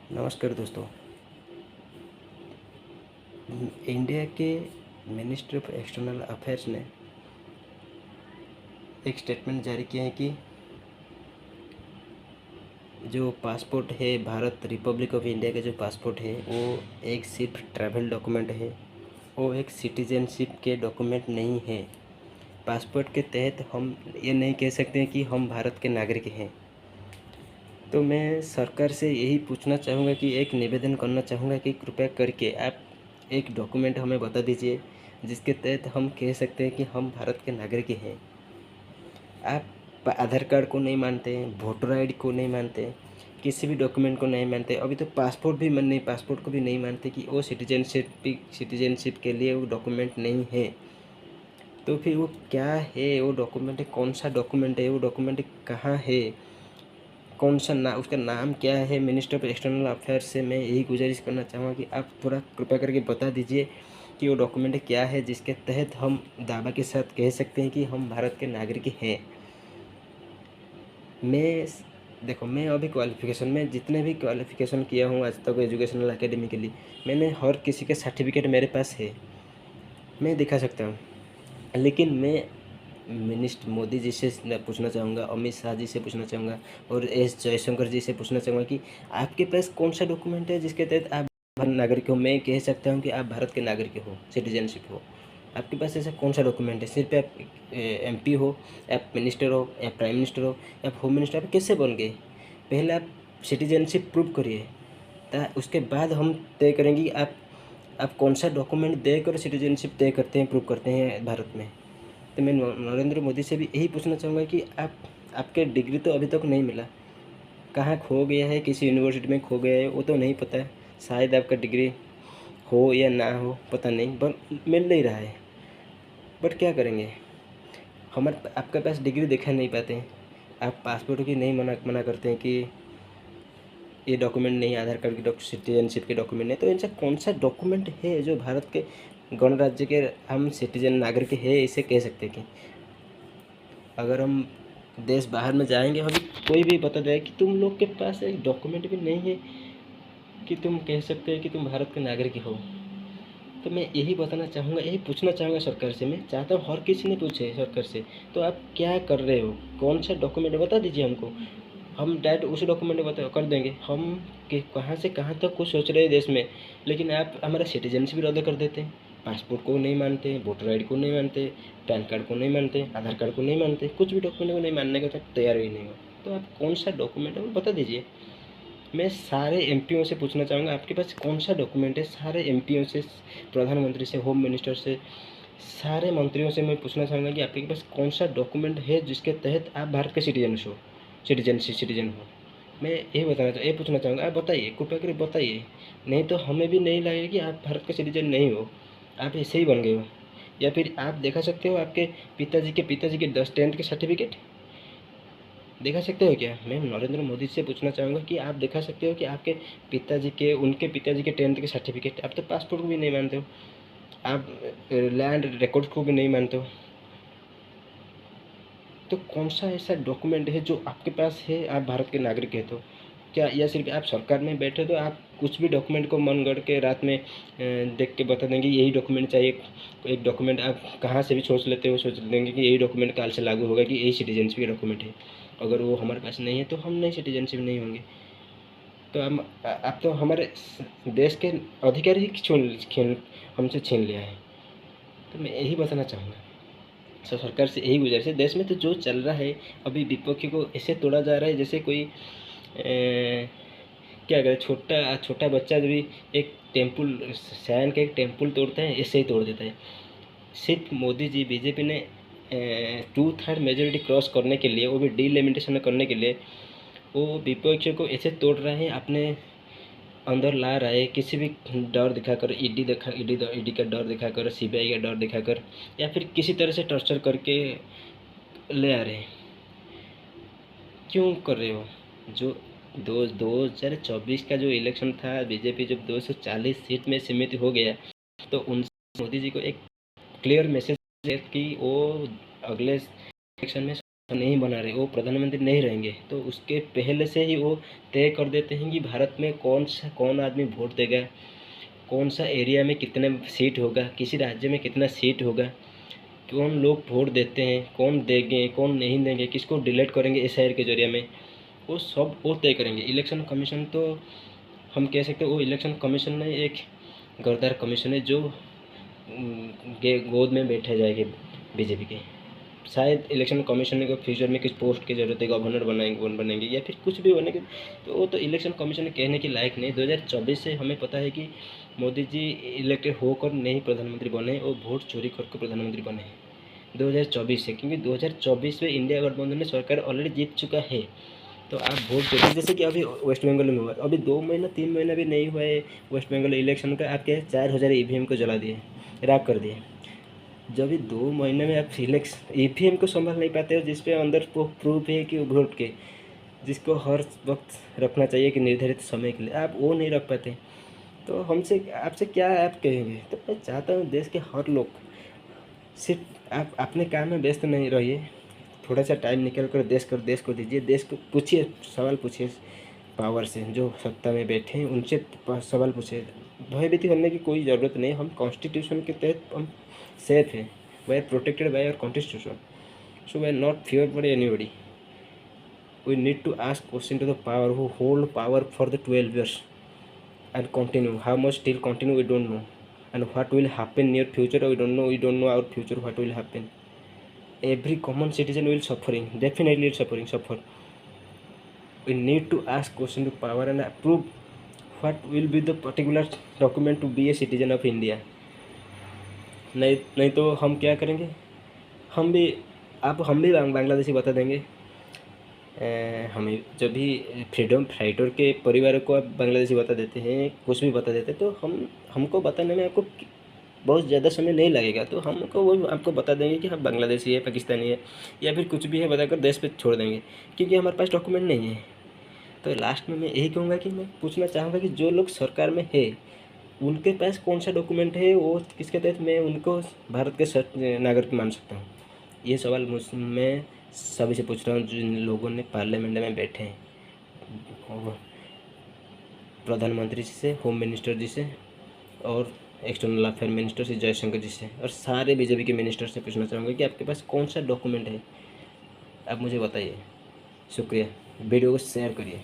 नमस्कार दोस्तों। इंडिया के मिनिस्ट्री ऑफ एक्सटर्नल अफेयर्स ने एक स्टेटमेंट जारी किया है कि जो पासपोर्ट है, भारत रिपब्लिक ऑफ इंडिया का जो पासपोर्ट है वो एक सिर्फ ट्रैवल डॉक्यूमेंट है, वो एक सिटीजनशिप के डॉक्यूमेंट नहीं है। पासपोर्ट के तहत हम ये नहीं कह सकते हैं कि हम भारत के नागरिक हैं। तो मैं सरकार से यही पूछना चाहूँगा कि एक निवेदन करना चाहूँगा कि कृपया करके आप एक डॉक्यूमेंट हमें बता दीजिए जिसके तहत हम कह सकते हैं कि हम भारत के नागरिक हैं। आप आधार कार्ड को नहीं मानते, वोटर आईडी को नहीं मानते, किसी भी डॉक्यूमेंट को नहीं मानते, अभी तो पासपोर्ट को भी नहीं मानते कि वो सिटीजनशिप के लिए वो डॉक्यूमेंट नहीं है। तो फिर वो क्या है? वो डॉक्यूमेंट कौन सा डॉक्यूमेंट है? वो डॉक्यूमेंट कहाँ है? कौन सा उसका नाम क्या है? मिनिस्टर ऑफ एक्सटर्नल अफेयर्स से मैं यही गुजारिश करना चाहूँगा कि आप थोड़ा कृपया करके बता दीजिए कि वो डॉक्यूमेंट क्या है जिसके तहत हम दावा के साथ कह सकते हैं कि हम भारत के नागरिक हैं। मैं अभी क्वालिफ़िकेशन में जितने भी क्वालिफ़िकेशन किया हूँ आज तक एजुकेशनल अकेडमी के लिए, मैंने हर किसी के सर्टिफिकेट मेरे पास है, मैं दिखा सकता हूँ। लेकिन मैं मिनिस्टर मोदी जी से पूछना चाहूँगा, अमित शाह जी से पूछना चाहूँगा और एस जयशंकर जी से पूछना चाहूँगा कि आपके पास कौन सा डॉक्यूमेंट है जिसके तहत आप भारत नागरिक हो? मैं कह सकता हूँ कि आप भारत के नागरिक हो, सिटीजनशिप हो। आपके पास ऐसा कौन सा डॉक्यूमेंट है? सिर्फ आप एमपी हो, आप मिनिस्टर हो, या प्राइम मिनिस्टर हो, या होम मिनिस्टर, आप कैसे बन गए? पहले आप सिटीजनशिप प्रूव करिए, उसके बाद हम तय करेंगे कि आप कौन सा डॉक्यूमेंट देकर सिटीजनशिप तय करते हैं, प्रूव करते हैं भारत में। तो मैं नरेंद्र मोदी से भी यही पूछना चाहूँगा कि आपके डिग्री तो अभी तक नहीं मिला, कहाँ खो गया है? किसी यूनिवर्सिटी में खो गया है, वो तो नहीं पता है। शायद आपका डिग्री हो या ना हो, पता नहीं, पर मिल नहीं रहा है। बट क्या करेंगे? आपके पास डिग्री दिखा नहीं पाते हैं, आप पासपोर्ट की नहीं मना करते हैं कि ये डॉक्यूमेंट नहीं, आधार कार्ड की सिटीजनशिप के डॉक्यूमेंट नहीं। तो इनसे कौन सा डॉक्यूमेंट है जो भारत के गणराज्य के हम सिटीजन नागरिक है इसे कह सकते हैं कि अगर हम देश बाहर में जाएंगे, अभी कोई भी बता देगा कि तुम लोग के पास एक डॉक्यूमेंट भी नहीं है कि तुम कह सकते हैं कि तुम भारत के नागरिक हो। तो मैं यही बताना चाहूँगा, यही पूछना चाहूँगा सरकार से। मैं चाहता हूँ हर किसी ने पूछे सरकार से, तो आप क्या कर रहे हो? कौन सा डॉक्यूमेंट बता दीजिए हमको, हम डायरेक्ट उसी डॉक्यूमेंट बता कर देंगे। हम कि कहाँ से कहाँ तक कुछ सोच रहे हैं देश में, लेकिन आप हमारा सिटीजनशिप भी रद्द कर देते हैं। पासपोर्ट को नहीं मानते, वोटर आईडी को नहीं मानते, पैन कार्ड को नहीं मानते, आधार कार्ड को नहीं मानते, कुछ भी डॉक्यूमेंट को नहीं मानने का तैयार ही नहीं हो। तो आप कौन सा डॉक्यूमेंट है वो बता दीजिए। मैं सारे एमपीओ से पूछना चाहूँगा, आपके पास कौन सा डॉक्यूमेंट है? सारे एमपीओ से, प्रधानमंत्री से, होम मिनिस्टर से, सारे मंत्रियों से मैं पूछना चाहूँगा कि आपके पास कौन सा डॉक्यूमेंट है जिसके तहत आप भारत के सिटीजन हो। मैं ये पूछना चाहूँगा, आप बताइए, कृपया करके बताइए। नहीं तो हमें भी नहीं लगेगा कि आप भारत के सिटीजन नहीं हो, आप ऐसे ही बन गए हो। या फिर आप दिखा सकते हो आपके पिताजी के 10th के सर्टिफिकेट दिखा सकते हो क्या? मैं नरेंद्र मोदी से पूछना चाहूँगा कि आप दिखा सकते हो कि आपके उनके पिताजी के 10th के सर्टिफिकेट? आप तो पासपोर्ट को भी नहीं मानते हो, आप लैंड रिकॉर्ड को भी नहीं मानते हो। तो कौन सा ऐसा डॉक्यूमेंट है जो आपके पास है, आप भारत के नागरिक है? तो क्या, या सिर्फ आप सरकार में बैठे तो आप कुछ भी डॉक्यूमेंट को मन गढ़ के रात में देख के बता देंगे यही डॉक्यूमेंट चाहिए? एक डॉक्यूमेंट आप कहाँ से भी सोच देंगे कि यही डॉक्यूमेंट काल से लागू होगा कि यही सिटीजनशिप का डॉक्यूमेंट है। अगर वो हमारे पास नहीं है तो हम नहीं सिटीजनशिप नहीं होंगे। तो आप तो हमारे देश के अधिकार ही हमसे छीन लिया है। तो मैं यही बताना चाहूँगा, सरकार से यही गुजारिश है। देश में तो जो चल रहा है, अभी विपक्ष को ऐसे तोड़ा जा रहा है जैसे कोई क्या करे, छोटा छोटा बच्चा जो भी एक टेम्पुल, साइन का एक टेम्पुल तोड़ता है, ऐसे ही तोड़ देता है। सिर्फ मोदी जी, बीजेपी ने 2/3 मेजोरिटी क्रॉस करने के लिए, वो भी डिलिमिटेशन करने के लिए, वो विपक्ष को ऐसे तोड़ रहे हैं, अपने अंदर ला रहा है। किसी भी डर दिखाकर, ईडी का डर दिखाकर, सीबीआई का डर दिखाकर, या फिर किसी तरह से टॉर्चर करके ले आ रहे हैं। क्यों कर रहे हो? जो 2024 का जो इलेक्शन था, बीजेपी जब 240 सीट में सीमित हो गया, तो उन मोदी जी को एक क्लियर मैसेज है कि वो अगले इलेक्शन में नहीं बना रहे, वो प्रधानमंत्री नहीं रहेंगे, तो उसके पहले से ही वो तय कर देते हैं कि भारत में कौन आदमी वोट देगा, कौन सा एरिया में कितने सीट होगा, किसी राज्य में कितना सीट होगा, कौन लोग वोट देते हैं, कौन देंगे कौन नहीं देंगे, किसको डिलीट करेंगे एसआईआर के जरिए में, वो सब वो तय करेंगे। इलेक्शन कमीशन तो हम कह सकते हैं वो इलेक्शन कमीशन में एक गद्दार कमीशन है जो गोद में बैठे जाएगी बीजेपी के। शायद इलेक्शन कमीशन को फ्यूचर में किस पोस्ट की ज़रूरत है, गवर्नर बनेंगे या फिर कुछ भी बनेंगे, तो वो तो इलेक्शन कमीशन कहने के लायक नहीं। 2024 से हमें पता है कि मोदी जी इलेक्टेड होकर नहीं प्रधानमंत्री बने, और वोट चोरी करके प्रधानमंत्री बने 2024 से, क्योंकि 2024 में इंडिया गठबंधन ने सरकार ऑलरेडी जीत चुका है। तो आप वोट चोरी, जैसे कि अभी वेस्ट बंगाल में हुआ, अभी 2 महीना 3 महीना भी नहीं हुआ है वेस्ट बंगाल इलेक्शन का, आपके 4000 ईवीएम को जला दिए, राख कर दिए। जब भी 2 महीने में आप इलेक्शन ईवीएम को संभाल नहीं पाते हो, जिसपे अंदर प्रूफ है कि वोट के, जिसको हर वक्त रखना चाहिए कि निर्धारित समय के लिए, आप वो नहीं रख पाते, तो हमसे आपसे क्या आप कहेंगे। तो मैं चाहता हूँ देश के हर लोग, सिर्फ आप अपने काम में व्यस्त नहीं रहिए, थोड़ा सा टाइम निकल कर देश को दीजिए, देश को पूछिए, सवाल पूछिए पावर से, जो सत्ता में बैठे हैं उनसे सवाल पूछिए। भयभीत करने की कोई ज़रूरत नहीं, हम कॉन्स्टिट्यूशन के तहत हम सेफ है, we are protected by our constitution, so we are not fear for anybody. We need to ask question to the power who hold power for the 12 years and continue. How much still continue we don't know, and what will happen near future we don't know. We don't know our future what will happen. Every common citizen will suffering, definitely suffer. We need to ask question to power and approve what will be the particular document to be a citizen of India. नहीं तो हम क्या करेंगे, हम भी बांग्लादेशी बता देंगे। हमें जब भी फ्रीडम फाइटर के परिवारों को आप बांग्लादेशी बता देते हैं, कुछ भी बता देते हैं, तो हमको बताने में आपको बहुत ज़्यादा समय नहीं लगेगा, तो हमको वो आपको बता देंगे कि हम बांग्लादेशी है, पाकिस्तानी है, या फिर कुछ भी है बताकर देश पे छोड़ देंगे, क्योंकि हमारे पास डॉक्यूमेंट नहीं है। तो लास्ट में मैं यही कहूँगा कि मैं पूछना चाहूँगा कि जो लोग सरकार में है उनके पास कौन सा डॉक्यूमेंट है, वो किसके तहत मैं उनको भारत के नागरिक मान सकता हूँ। ये सवाल मैं सभी से पूछ रहा हूँ जिन लोगों ने पार्लियामेंट में बैठे हैं, और प्रधानमंत्री जी से, होम मिनिस्टर जी से, और एक्सटर्नल अफेयर मिनिस्टर से जयशंकर जी से, और सारे बीजेपी के मिनिस्टर से पूछना चाहूँगा कि आपके पास कौन सा डॉक्यूमेंट है, आप मुझे बताइए। शुक्रिया, वीडियो को शेयर करिए।